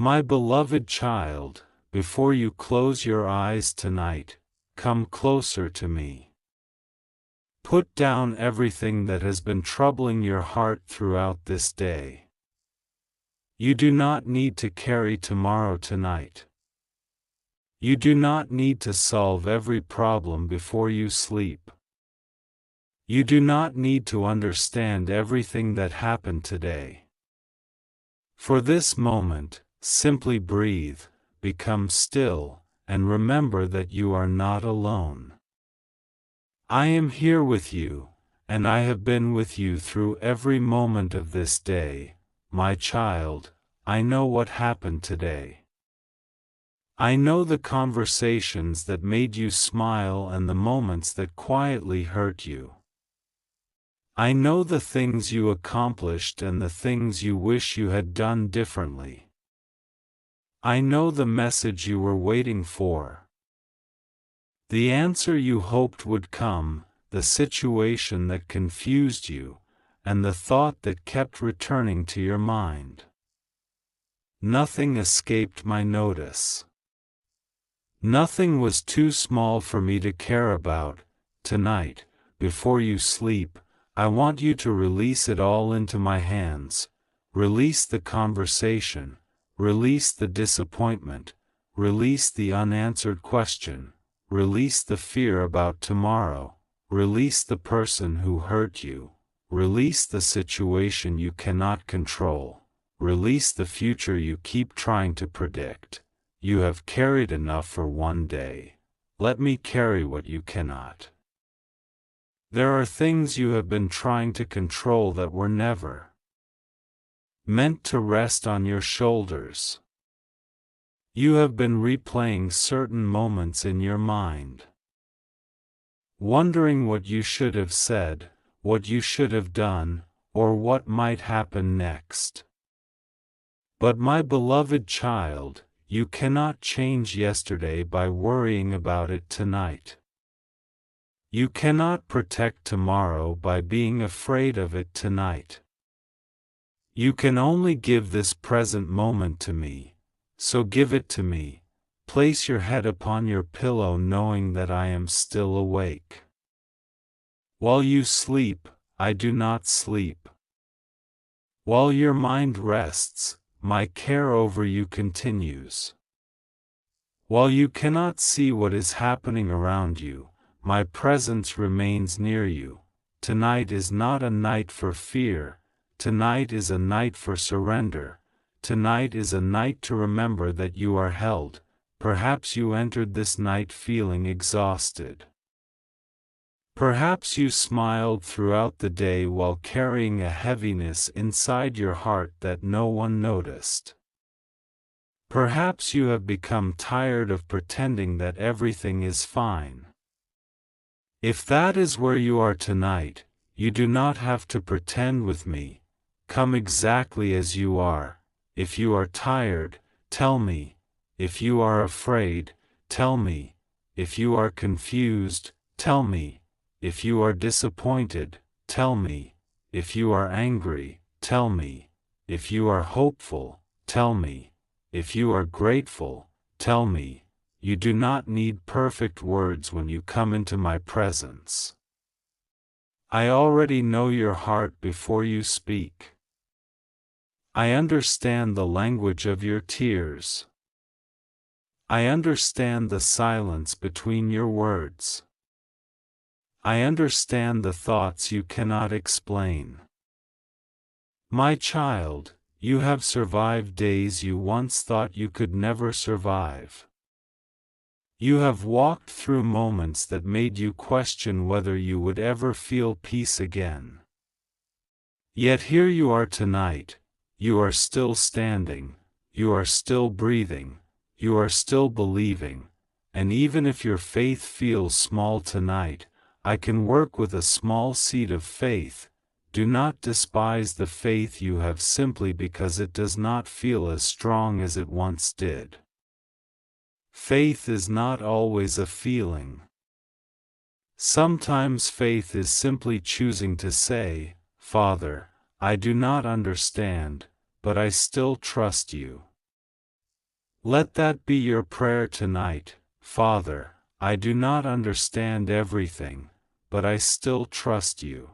My beloved child, before you close your eyes tonight, come closer to me. Put down everything that has been troubling your heart throughout this day. You do not need to carry tomorrow tonight. You do not need to solve every problem before you sleep. You do not need to understand everything that happened today. For this moment, simply breathe, become still, and remember that you are not alone. I am here with you, and I have been with you through every moment of this day, my child. I know what happened today. I know the conversations that made you smile and the moments that quietly hurt you. I know the things you accomplished and the things you wish you had done differently. I know the message you were waiting for. The answer you hoped would come, the situation that confused you, and the thought that kept returning to your mind. Nothing escaped my notice. Nothing was too small for me to care about. Tonight, before you sleep, I want you to release it all into my hands. Release the conversation, release the disappointment, release the unanswered question, release the fear about tomorrow, release the person who hurt you, release the situation you cannot control, release the future you keep trying to predict. You have carried enough for one day. Let me carry what you cannot. There are things you have been trying to control that were never meant to rest on your shoulders. You have been replaying certain moments in your mind, wondering what you should have said, what you should have done, or what might happen next. But my beloved child, you cannot change yesterday by worrying about it tonight. You cannot protect tomorrow by being afraid of it tonight. You can only give this present moment to me, so give it to me. Place your head upon your pillow knowing that I am still awake. While you sleep, I do not sleep. While your mind rests, my care over you continues. While you cannot see what is happening around you, my presence remains near you. Tonight is not a night for fear. Tonight is a night for surrender. Tonight is a night to remember that you are held. Perhaps you entered this night feeling exhausted. Perhaps you smiled throughout the day while carrying a heaviness inside your heart that no one noticed. Perhaps you have become tired of pretending that everything is fine. If that is where you are tonight, you do not have to pretend with me. Come exactly as you are. If you are tired, tell me. If you are afraid, tell me. If you are confused, tell me. If you are disappointed, tell me. If you are angry, tell me. If you are hopeful, tell me. If you are grateful, tell me. You do not need perfect words when you come into my presence. I already know your heart before you speak. I understand the language of your tears. I understand the silence between your words. I understand the thoughts you cannot explain. My child, you have survived days you once thought you could never survive. You have walked through moments that made you question whether you would ever feel peace again. Yet here you are tonight. You are still standing, you are still breathing, you are still believing, and even if your faith feels small tonight, I can work with a small seed of faith. Do not despise the faith you have simply because it does not feel as strong as it once did. Faith is not always a feeling. Sometimes faith is simply choosing to say, Father, I do not understand, but I still trust you. Let that be your prayer tonight. Father, I do not understand everything, but I still trust you.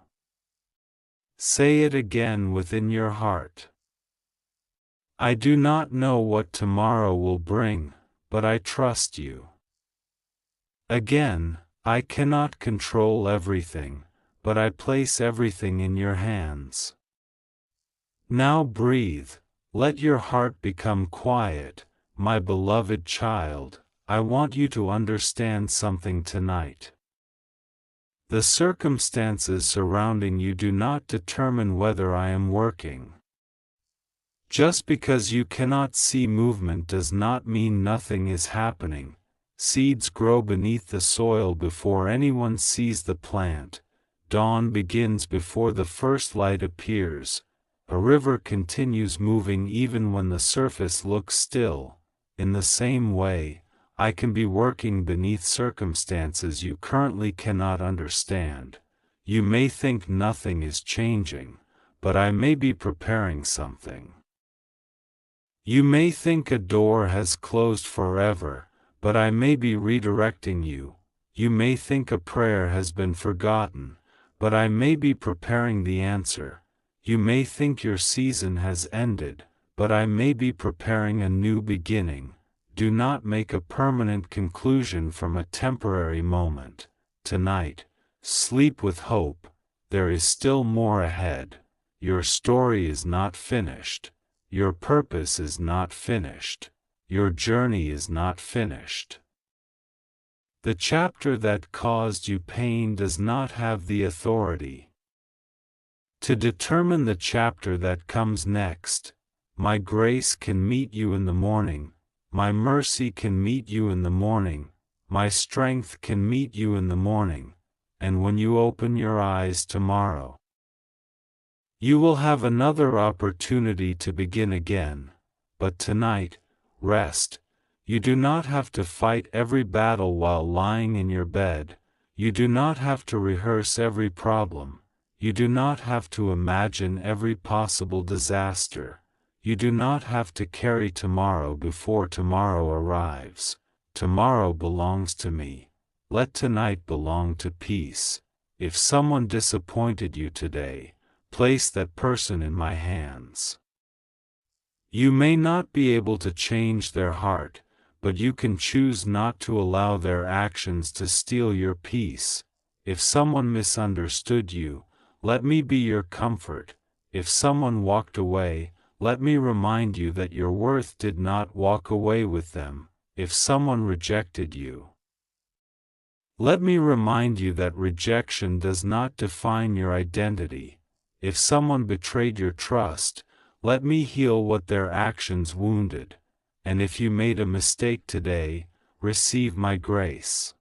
Say it again within your heart. I do not know what tomorrow will bring, but I trust you. Again, I cannot control everything, but I place everything in your hands. Now breathe, let your heart become quiet, my beloved child. I want you to understand something tonight. The circumstances surrounding you do not determine whether I am working. Just because you cannot see movement does not mean nothing is happening. Seeds grow beneath the soil before anyone sees the plant. Dawn begins before the first light appears. A river continues moving even when the surface looks still. In the same way, I can be working beneath circumstances you currently cannot understand. You may think nothing is changing, but I may be preparing something. You may think a door has closed forever, but I may be redirecting you. You may think a prayer has been forgotten, but I may be preparing the answer. You may think your season has ended, but I may be preparing a new beginning. Do not make a permanent conclusion from a temporary moment. Tonight, sleep with hope. There is still more ahead. Your story is not finished. Your purpose is not finished. Your journey is not finished. The chapter that caused you pain does not have the authority to determine the chapter that comes next. My grace can meet you in the morning. My mercy can meet you in the morning. My strength can meet you in the morning. And when you open your eyes tomorrow, you will have another opportunity to begin again. But tonight, rest. You do not have to fight every battle while lying in your bed. You do not have to rehearse every problem. You do not have to imagine every possible disaster. You do not have to carry tomorrow before tomorrow arrives. Tomorrow belongs to me. Let tonight belong to peace. If someone disappointed you today, place that person in my hands. You may not be able to change their heart, but you can choose not to allow their actions to steal your peace. If someone misunderstood you, let me be your comfort. If someone walked away, let me remind you that your worth did not walk away with them. If someone rejected you, let me remind you that rejection does not define your identity. If someone betrayed your trust, let me heal what their actions wounded. And if you made a mistake today, receive my grace.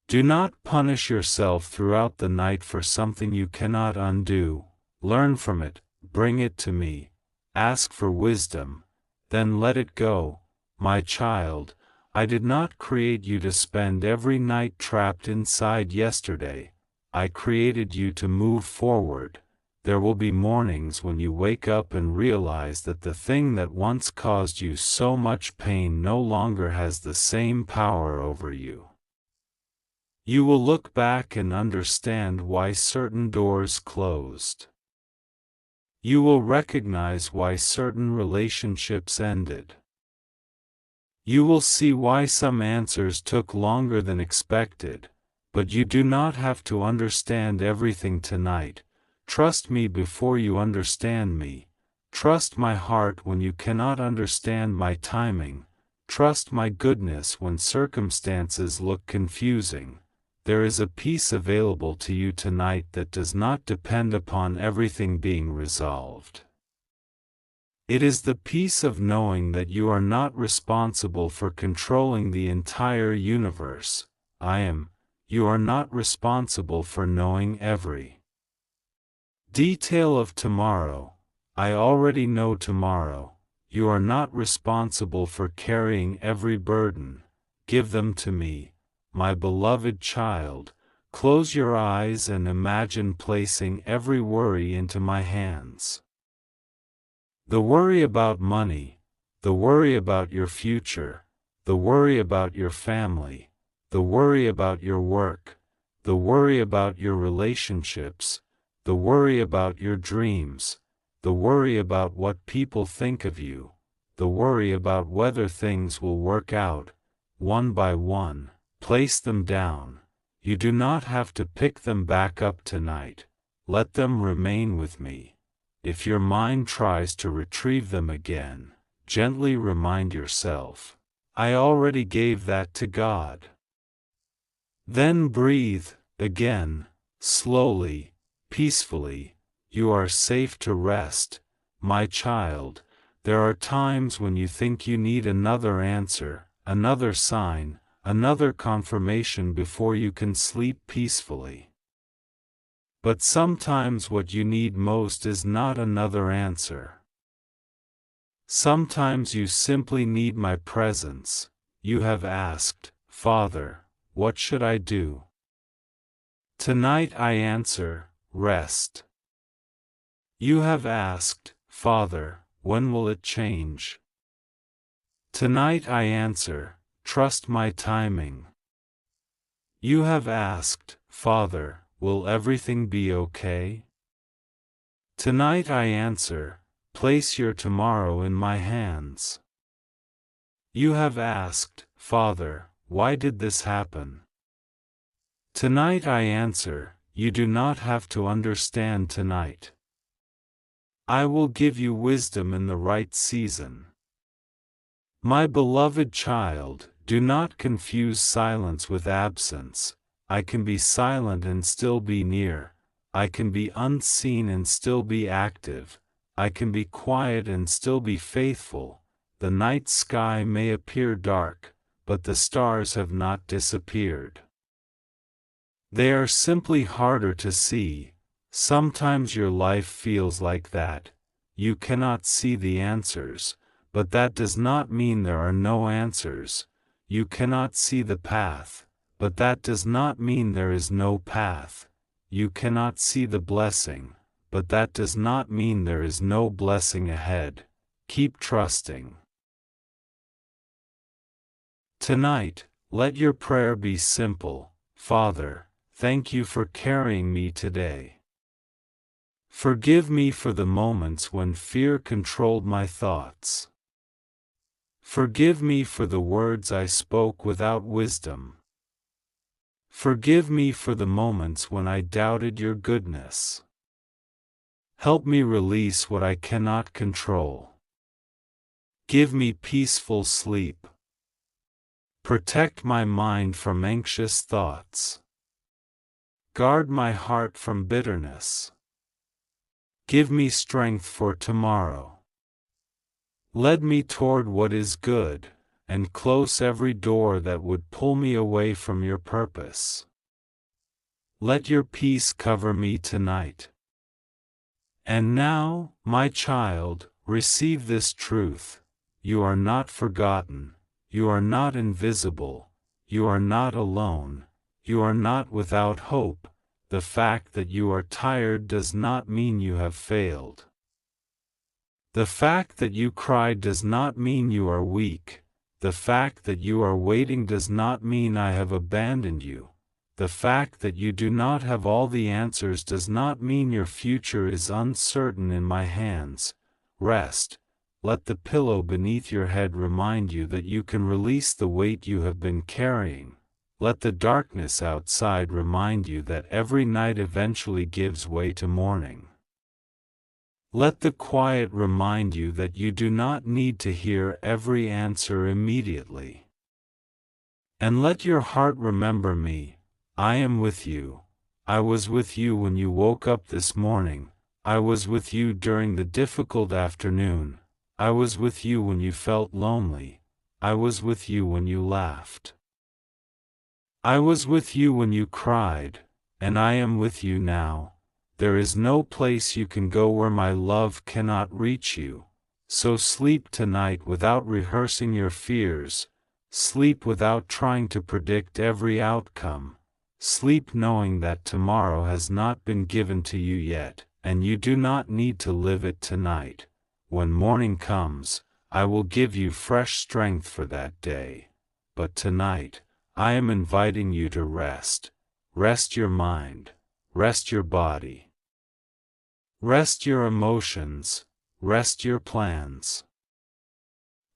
Do not punish yourself throughout the night for something you cannot undo. Learn from it, bring it to me. Ask for wisdom, then let it go. My child, I did not create you to spend every night trapped inside yesterday. I created you to move forward. There will be mornings when you wake up and realize that the thing that once caused you so much pain no longer has the same power over you. You will look back and understand why certain doors closed. You will recognize why certain relationships ended. You will see why some answers took longer than expected, but you do not have to understand everything tonight. Trust me before you understand me. Trust my heart when you cannot understand my timing. Trust my goodness when circumstances look confusing. There is a peace available to you tonight that does not depend upon everything being resolved. It is the peace of knowing that you are not responsible for controlling the entire universe. You are not responsible for knowing every detail of tomorrow. I already know tomorrow. You are not responsible for carrying every burden. Give them to me. My beloved child, close your eyes and imagine placing every worry into my hands. The worry about money, the worry about your future, the worry about your family, the worry about your work, the worry about your relationships, the worry about your dreams, the worry about what people think of you, the worry about whether things will work out. One by one, place them down. You do not have to pick them back up tonight. Let them remain with me. If your mind tries to retrieve them again, gently remind yourself, I already gave that to God. Then breathe, again, slowly, peacefully. You are safe to rest, my child. There are times when you think you need another answer, another sign, another confirmation before you can sleep peacefully. But sometimes what you need most is not another answer. Sometimes you simply need my presence. You have asked, Father, what should I do? Tonight I answer, rest. You have asked, Father, when will it change? Tonight I answer, trust my timing. You have asked, Father, will everything be okay? Tonight I answer, place your tomorrow in my hands. You have asked, Father, why did this happen? Tonight I answer, you do not have to understand tonight. I will give you wisdom in the right season. My beloved child, do not confuse silence with absence. I can be silent and still be near. I can be unseen and still be active. I can be quiet and still be faithful. The night sky may appear dark, but the stars have not disappeared. They are simply harder to see. Sometimes your life feels like that. You cannot see the answers, but that does not mean there are no answers. You cannot see the path, but that does not mean there is no path. You cannot see the blessing, but that does not mean there is no blessing ahead. Keep trusting. Tonight, let your prayer be simple. Father, thank you for carrying me today. Forgive me for the moments when fear controlled my thoughts. Forgive me for the words I spoke without wisdom. Forgive me for the moments when I doubted your goodness. Help me release what I cannot control. Give me peaceful sleep. Protect my mind from anxious thoughts. Guard my heart from bitterness. Give me strength for tomorrow. Lead me toward what is good, and close every door that would pull me away from your purpose. Let your peace cover me tonight. And now, my child, receive this truth. You are not forgotten. You are not invisible. You are not alone. You are not without hope. The fact that you are tired does not mean you have failed. The fact that you cry does not mean you are weak. The fact that you are waiting does not mean I have abandoned you. The fact that you do not have all the answers does not mean your future is uncertain in my hands. Rest. Let the pillow beneath your head remind you that you can release the weight you have been carrying. Let the darkness outside remind you that every night eventually gives way to morning. Let the quiet remind you that you do not need to hear every answer immediately. And let your heart remember me. I am with you. I was with you when you woke up this morning. I was with you during the difficult afternoon. I was with you when you felt lonely. I was with you when you laughed. I was with you when you cried, and I am with you now. There is no place you can go where my love cannot reach you. So sleep tonight without rehearsing your fears. Sleep without trying to predict every outcome. Sleep knowing that tomorrow has not been given to you yet, and you do not need to live it tonight. When morning comes, I will give you fresh strength for that day. But tonight, I am inviting you to rest. Rest your mind. Rest your body. Rest your emotions. Rest your plans.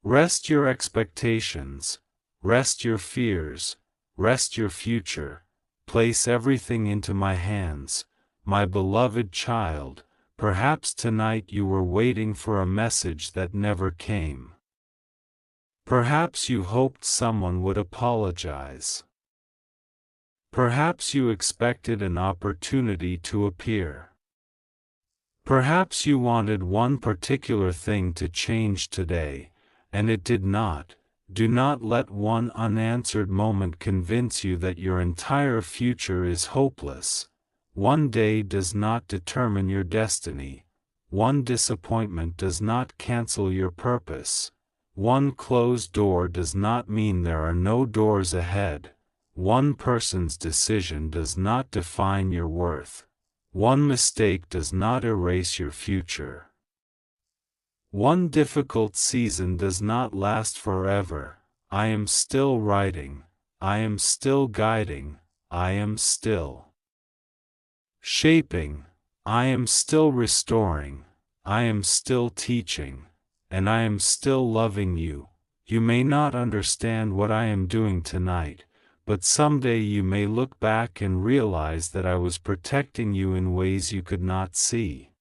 Rest your expectations. Rest your fears. Rest your future. Place everything into my hands, my beloved child. Perhaps tonight you were waiting for a message that never came. Perhaps you hoped someone would apologize. Perhaps you expected an opportunity to appear. Perhaps you wanted one particular thing to change today, and it did not. Do not let one unanswered moment convince you that your entire future is hopeless. One day does not determine your destiny. One disappointment does not cancel your purpose. One closed door does not mean there are no doors ahead. One person's decision does not define your worth. One mistake does not erase your future. One difficult season does not last forever. I am still writing. I am still guiding. I am still shaping. I am still restoring. I am still teaching. And I am still loving you. You may not understand what I am doing tonight, but someday you may look back and realize that I was protecting you in ways you could not see.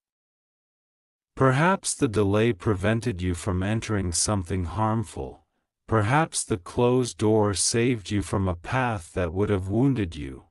Perhaps the delay prevented you from entering something harmful. Perhaps the closed door saved you from a path that would have wounded you.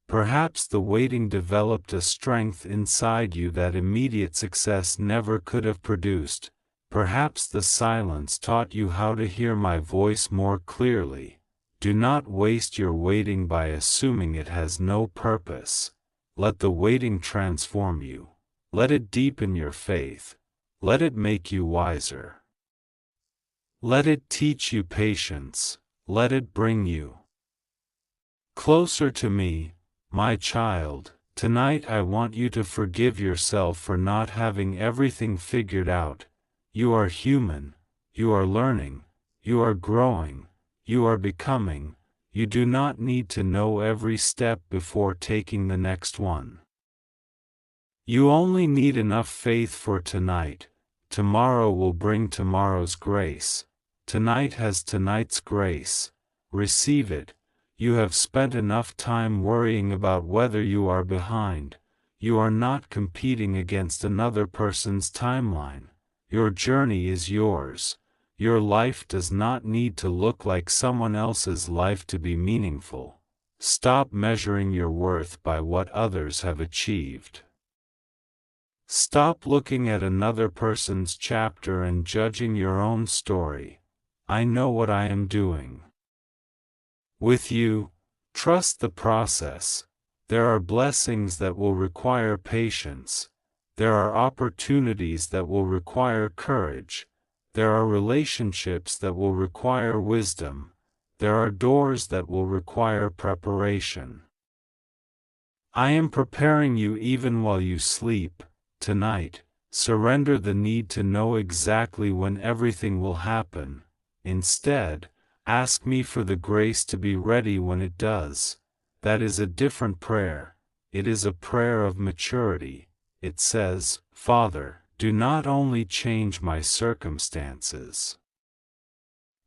Perhaps the waiting developed a strength inside you that immediate success never could have produced. Perhaps the silence taught you how to hear my voice more clearly. Do not waste your waiting by assuming it has no purpose. Let the waiting transform you. Let it deepen your faith. Let it make you wiser. Let it teach you patience. Let it bring you closer to me, my child. Tonight I want you to forgive yourself for not having everything figured out. You are human. You are learning. You are growing. You are becoming. You do not need to know every step before taking the next one. You only need enough faith for tonight. Tomorrow will bring tomorrow's grace. Tonight has tonight's grace. Receive it. You have spent enough time worrying about whether you are behind. You are not competing against another person's timeline. Your journey is yours. Your life does not need to look like someone else's life to be meaningful. Stop measuring your worth by what others have achieved. Stop looking at another person's chapter and judging your own story. I know what I am doing. With you, trust the process. There are blessings that will require patience. There are opportunities that will require courage. There are relationships that will require wisdom. There are doors that will require preparation. I am preparing you even while you sleep. Tonight, surrender the need to know exactly when everything will happen. Instead, ask me for the grace to be ready when it does. That is a different prayer. It is a prayer of maturity. It says, Father, do not only change my circumstances.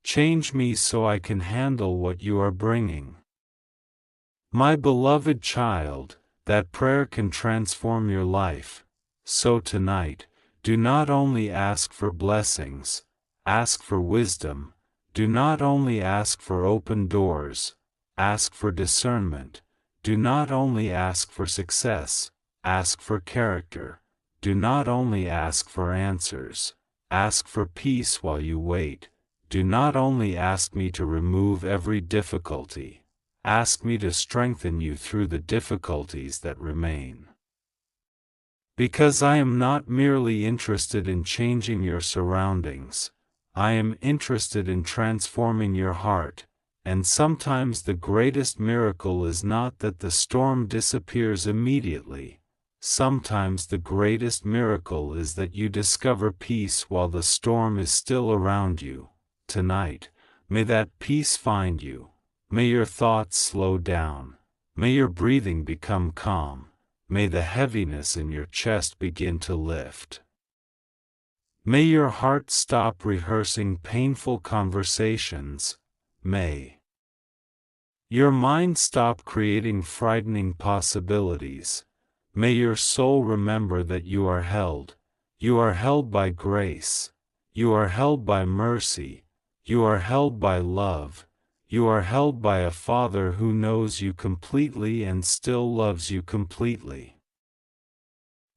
Change me so I can handle what you are bringing. My beloved child, that prayer can transform your life. So tonight, do not only ask for blessings, ask for wisdom. Do not only ask for open doors, ask for discernment. Do not only ask for success, ask for character. Do not only ask for answers, ask for peace while you wait. Do not only ask me to remove every difficulty, ask me to strengthen you through the difficulties that remain. Because I am not merely interested in changing your surroundings, I am interested in transforming your heart, and sometimes the greatest miracle is not that the storm disappears immediately. Sometimes the greatest miracle is that you discover peace while the storm is still around you. Tonight, may that peace find you. May your thoughts slow down. May your breathing become calm. May the heaviness in your chest begin to lift. May your heart stop rehearsing painful conversations. May your mind stop creating frightening possibilities. May your soul remember that you are held. You are held by grace. You are held by mercy. You are held by love. You are held by a Father who knows you completely and still loves you completely.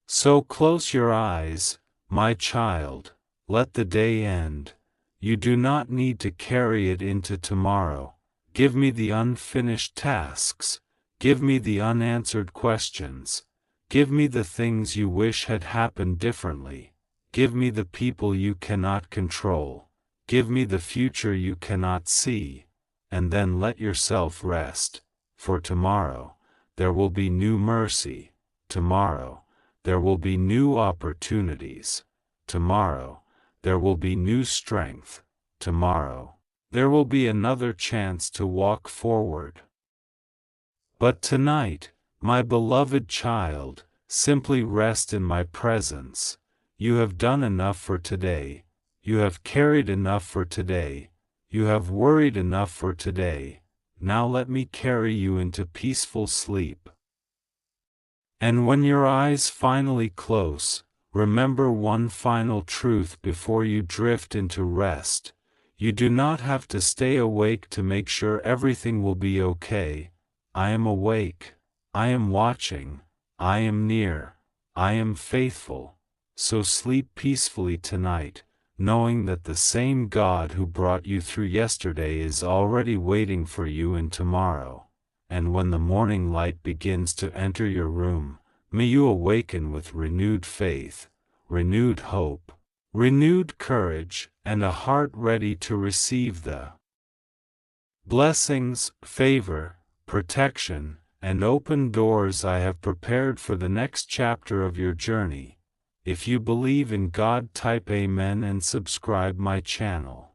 So close your eyes, my child. Let the day end. You do not need to carry it into tomorrow. Give me the unfinished tasks. Give me the unanswered questions. Give me the things you wish had happened differently. Give me the people you cannot control. Give me the future you cannot see. And then let yourself rest. For tomorrow, there will be new mercy. Tomorrow, there will be new opportunities. Tomorrow, there will be new strength. Tomorrow, there will be another chance to walk forward. But tonight, my beloved child, simply rest in my presence. You have done enough for today. You have carried enough for today. You have worried enough for today. Now let me carry you into peaceful sleep. And when your eyes finally close, remember one final truth before you drift into rest. You do not have to stay awake to make sure everything will be okay. I am awake. I am watching. I am near. I am faithful. So sleep peacefully tonight, knowing that the same God who brought you through yesterday is already waiting for you in tomorrow. And when the morning light begins to enter your room, may you awaken with renewed faith, renewed hope, renewed courage, and a heart ready to receive the blessings, favor, protection, and open doors I have prepared for the next chapter of your journey. If you believe in God, type Amen and subscribe my channel.